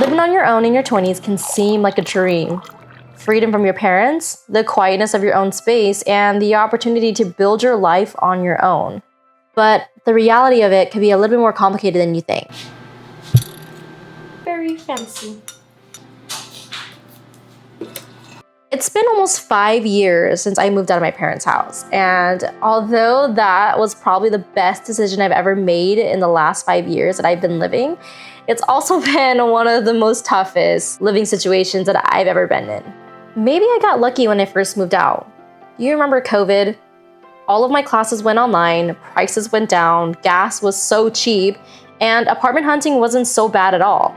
Living on your own in your 20s can seem like a dream. Freedom from your parents, the quietness of your own space, and the opportunity to build your life on your own. But the reality of it can be a little bit more complicated than you think. Very fancy. It's been almost 5 years since I moved out of my parents' house, and although that was probably the best decision I've ever made in the last 5 years that I've been living, it's also been one of the most toughest living situations that I've ever been in. Maybe I got lucky when I first moved out. You remember COVID? All of my classes went online, prices went down, gas was so cheap, and apartment hunting wasn't so bad at all.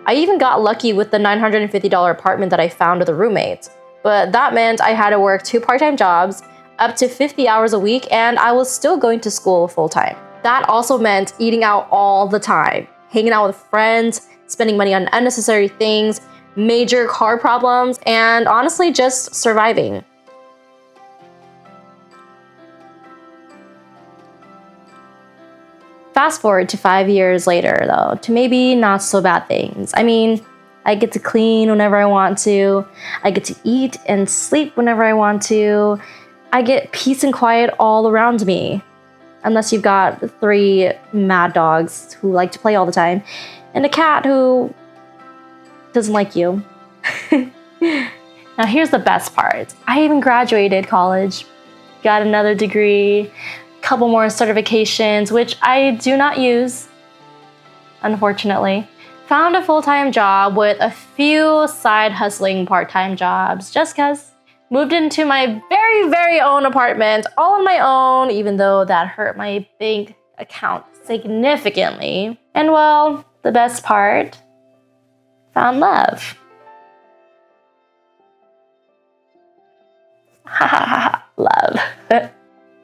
I even got lucky with the $950 apartment that I found with a roommate. But that meant I had to work 2 part-time jobs, up to 50 hours a week, and I was still going to school full-time. That also meant eating out all the time, hanging out with friends, spending money on unnecessary things, major car problems, and honestly just surviving. Fast forward to 5 years later, though, to maybe not so bad things. I mean, I get to clean whenever I want to. I get to eat and sleep whenever I want to. I get peace and quiet all around me. Unless you've got 3 mad dogs who like to play all the time, and a cat who doesn't like you. Now here's the best part. I even graduated college, got another degree, couple more certifications, which I do not use, unfortunately. Found a full-time job with a few side hustling part-time jobs just cause. Moved into my very, very own apartment all on my own, even though that hurt my bank account significantly. And well, the best part, found love. Ha ha ha, love.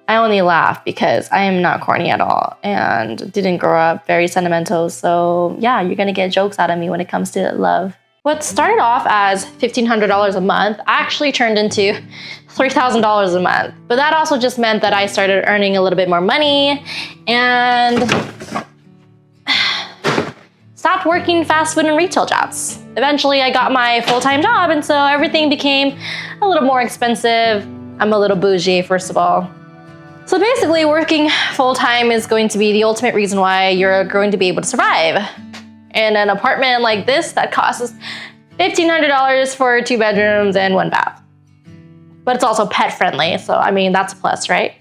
I only laugh because I am not corny at all and didn't grow up very sentimental. So yeah, you're gonna get jokes out of me when it comes to love. What started off as $1,500 a month actually turned into $3,000 a month. But that also just meant that I started earning a little bit more money and stopped working fast food and retail jobs. Eventually I got my full-time job, and so everything became a little more expensive. I'm a little bougie, first of all. So basically, working full-time is going to be the ultimate reason why you're going to be able to survive. In an apartment like this that costs $1,500 for 2 bedrooms and 1 bath. But it's also pet friendly, so I mean, that's a plus, right?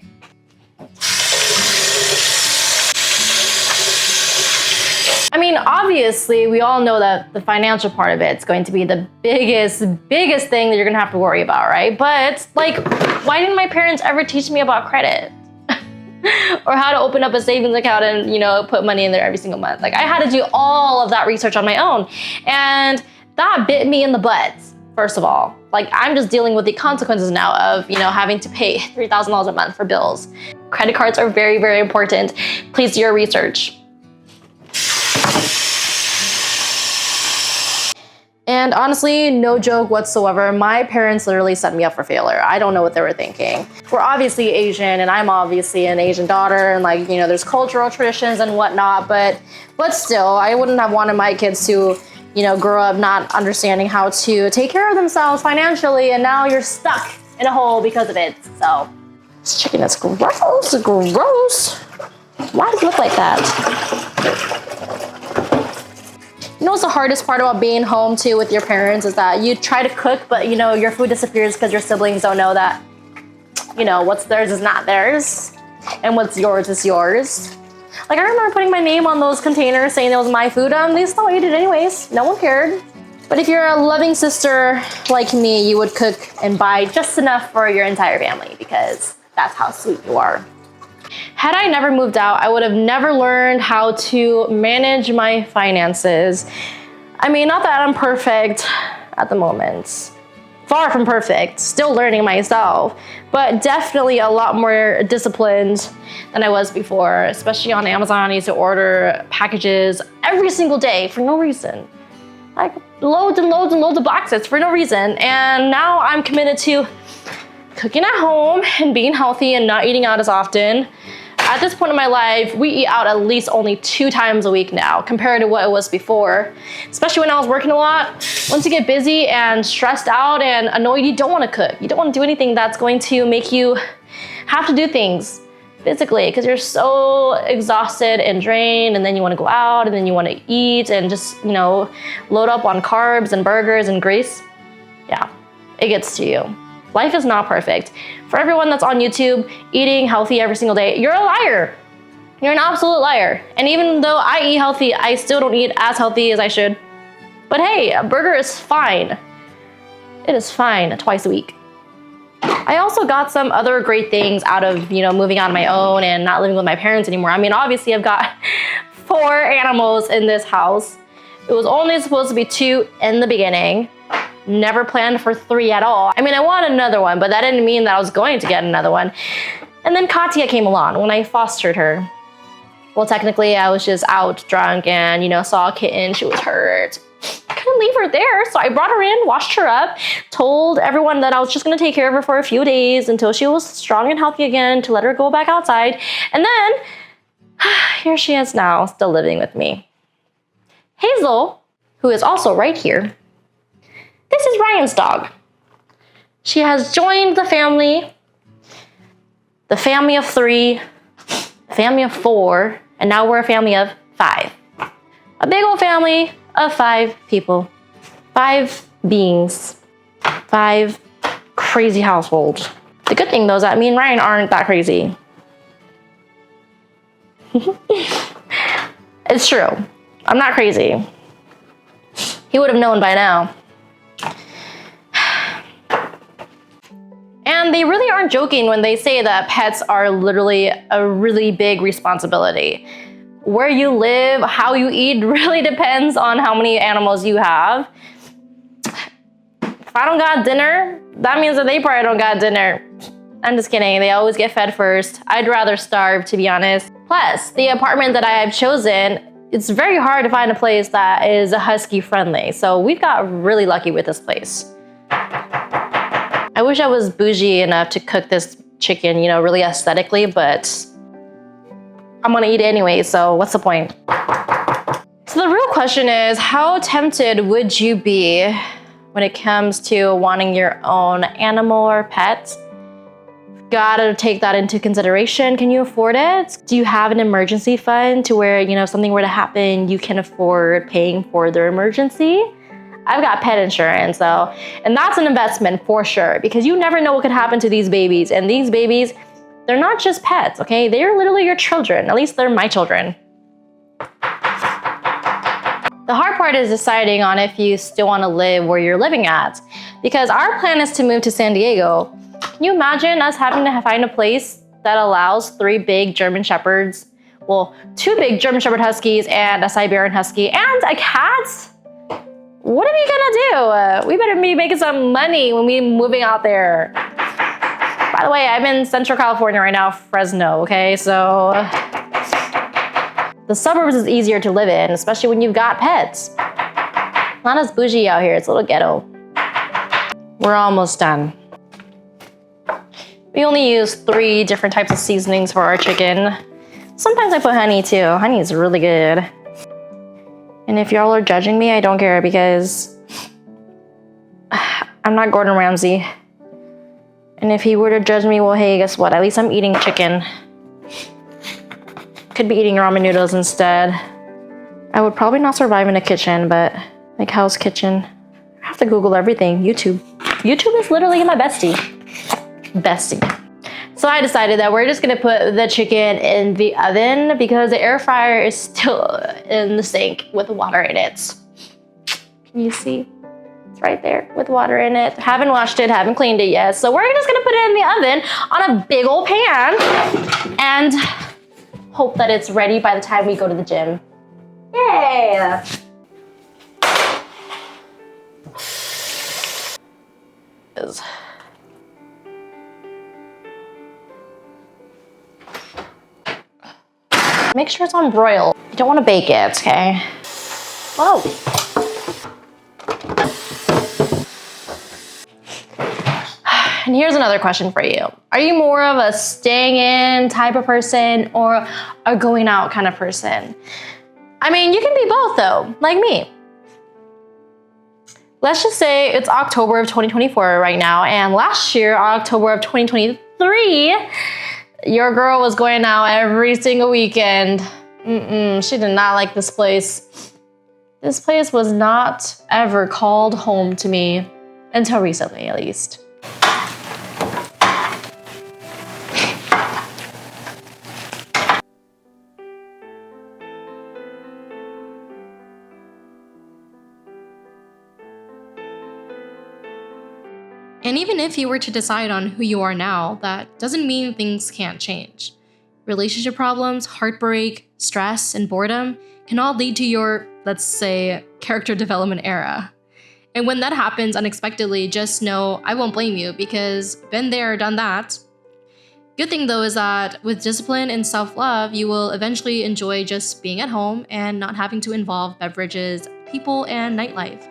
I mean, obviously, we all know that the financial part of it's going to be the biggest thing that you're gonna have to worry about, right? But like, why didn't my parents ever teach me about credit? Or how to open up a savings account and, you know, put money in there every single month. Like, I had to do all of that research on my own. And that bit me in the butt, first of all. Like, I'm just dealing with the consequences now of, you know, having to pay $3,000 a month for bills. Credit cards are very, very important. Please do your research. And honestly, no joke whatsoever, my parents literally set me up for failure. I don't know what they were thinking. We're obviously Asian, and I'm obviously an Asian daughter, and like, you know, there's cultural traditions and whatnot, but still, I wouldn't have wanted my kids to, you know, grow up not understanding how to take care of themselves financially, and now you're stuck in a hole because of it. So, this chicken is gross, gross. Why does it look like that? You know what's the hardest part about being home too with your parents is that you try to cook, but you know, your food disappears because your siblings don't know that, you know, what's theirs is not theirs and what's yours is yours. Like, I remember putting my name on those containers saying it was my food, they still ate it anyways. No one cared. But if you're a loving sister like me, you would cook and buy just enough for your entire family because that's how sweet you are. Had I never moved out, I would have never learned how to manage my finances. I mean, not that I'm perfect at the moment. Far from perfect, still learning myself, but definitely a lot more disciplined than I was before, especially on Amazon. I used to order packages every single day for no reason. Like loads and loads and loads of boxes for no reason. And now I'm committed to cooking at home and being healthy and not eating out as often. at this point in my life, we eat out at least only 2 times a week now compared to what it was before. Especially when I was working a lot. Once you get busy and stressed out and annoyed, you don't want to cook. You don't want to do anything that's going to make you have to do things physically because you're so exhausted and drained, and then you want to go out and then you want to eat and just, you know, load up on carbs and burgers and grease. Yeah, it gets to you. Life is not perfect. For everyone that's on YouTube eating healthy every single day, you're a liar. You're an absolute liar. And even though I eat healthy, I still don't eat as healthy as I should. But hey, a burger is fine. It is fine twice a week. I also got some other great things out of, you know, moving on my own and not living with my parents anymore. I mean, obviously I've got 4 animals in this house. It was only supposed to be 2 in the beginning. Never planned for 3 at all. I mean, I wanted another one, but that didn't mean that I was going to get another one. And then Katya came along when I fostered her. Well, technically I was just out drunk and, you know, saw a kitten, she was hurt. I couldn't leave her there, so I brought her in, washed her up, told everyone that I was just gonna take care of her for a few days until she was strong and healthy again to let her go back outside. And then, here she is now, still living with me. Hazel, who is also right here, this is Ryan's dog. She has joined the family of 3, a family of 4, and now we're a family of 5. A big old family of 5 people, 5 beings, 5 crazy households. The good thing though is that me and Ryan aren't that crazy. It's true. I'm not crazy. He would have known by now. And they really aren't joking when they say that pets are literally a really big responsibility. Where you live, how you eat really depends on how many animals you have. If I don't got dinner, that means that they probably don't got dinner. I'm just kidding, they always get fed first. I'd rather starve, to be honest. Plus, the apartment that I have chosen, it's very hard to find a place that is husky friendly. So we've got really lucky with this place. I wish I was bougie enough to cook this chicken, you know, really aesthetically, but I'm gonna eat it anyway, so what's the point? So the real question is, how tempted would you be when it comes to wanting your own animal or pet? Gotta take that into consideration. Can you afford it? Do you have an emergency fund to where, you know, something were to happen, you can afford paying for their emergency? I've got pet insurance though, and that's an investment for sure, because you never know what could happen to these babies. And these babies, they're not just pets, okay? They're literally your children. At least they're my children. The hard part is deciding on if you still want to live where you're living at, because our plan is to move to San Diego. Can you imagine us having to find a place that allows 3 big German Shepherds, well, 2 big German Shepherd Huskies and a Siberian Husky and a cat? What are we gonna do? We better be making some money when we're moving out there. By the way, I'm in Central California right now, Fresno, okay? So the suburbs is easier to live in, especially when you've got pets. Not as bougie out here, it's a little ghetto. We're almost done. We only use 3 different types of seasonings for our chicken. Sometimes I put honey too. Honey is really good. And if y'all are judging me, I don't care, because I'm not Gordon Ramsay. And if he were to judge me, well, hey, guess what? At least I'm eating chicken. Could be eating ramen noodles instead. I would probably not survive in a kitchen, but like hell's kitchen? I have to Google everything. YouTube. YouTube is literally my bestie. Bestie. So I decided that we're just gonna put the chicken in the oven because the air fryer is still in the sink with water in it. Can you see? It's right there with water in it. Haven't washed it, haven't cleaned it yet. So we're just gonna put it in the oven on a big old pan and hope that it's ready by the time we go to the gym. Yay! Make sure it's on broil. You don't want to bake it, okay? Whoa. And here's another question for you. Are you more of a staying in type of person or a going out kind of person? I mean, you can be both though, like me. Let's just say it's October of 2024 right now, and last year, October of 2023, your girl was going out every single weekend. She did not like this place. This place was not ever called home to me, until recently at least. And even if you were to decide on who you are now, that doesn't mean things can't change. Relationship problems, heartbreak, stress, and boredom can all lead to your, let's say, character development era. And when that happens unexpectedly, just know I won't blame you because been there, done that. Good thing though is that with discipline and self-love, you will eventually enjoy just being at home and not having to involve beverages, people, and nightlife.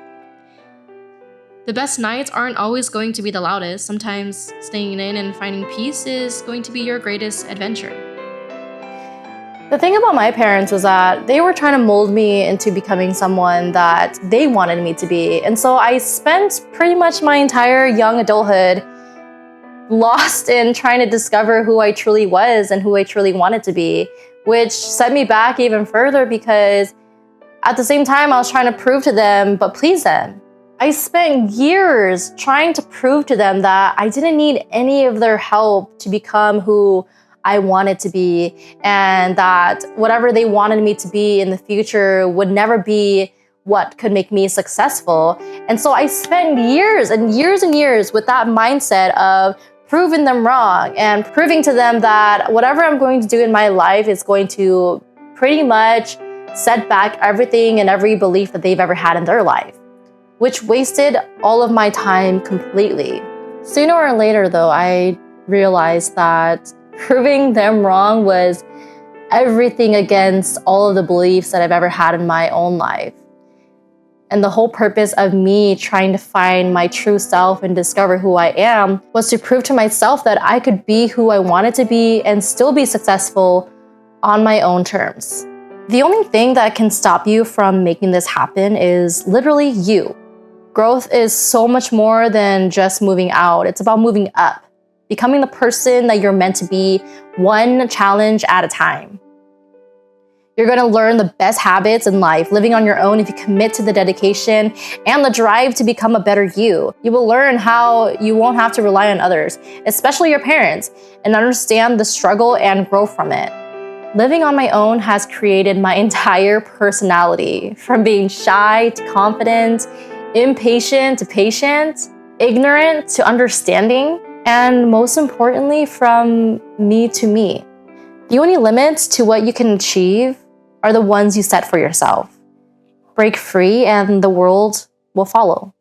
The best nights aren't always going to be the loudest. Sometimes staying in and finding peace is going to be your greatest adventure. The thing about my parents was that they were trying to mold me into becoming someone that they wanted me to be. And so I spent pretty much my entire young adulthood lost in trying to discover who I truly was and who I truly wanted to be, which set me back even further because at the same time I was trying to prove to them but please them. I spent years trying to prove to them that I didn't need any of their help to become who I wanted to be, and that whatever they wanted me to be in the future would never be what could make me successful. And so I spent years and years and years with that mindset of proving them wrong and proving to them that whatever I'm going to do in my life is going to pretty much set back everything and every belief that they've ever had in their life, which wasted all of my time completely. Sooner or later though, I realized that proving them wrong was everything against all of the beliefs that I've ever had in my own life. And the whole purpose of me trying to find my true self and discover who I am was to prove to myself that I could be who I wanted to be and still be successful on my own terms. The only thing that can stop you from making this happen is literally you. Growth is so much more than just moving out. It's about moving up, becoming the person that you're meant to be, one challenge at a time. You're gonna learn the best habits in life, living on your own if you commit to the dedication and the drive to become a better you. You will learn how you won't have to rely on others, especially your parents, and understand the struggle and grow from it. Living on my own has created my entire personality, from being shy to confident, impatient to patient, ignorant to understanding, and most importantly, from me to me. The only limits to what you can achieve are the ones you set for yourself. Break free and the world will follow.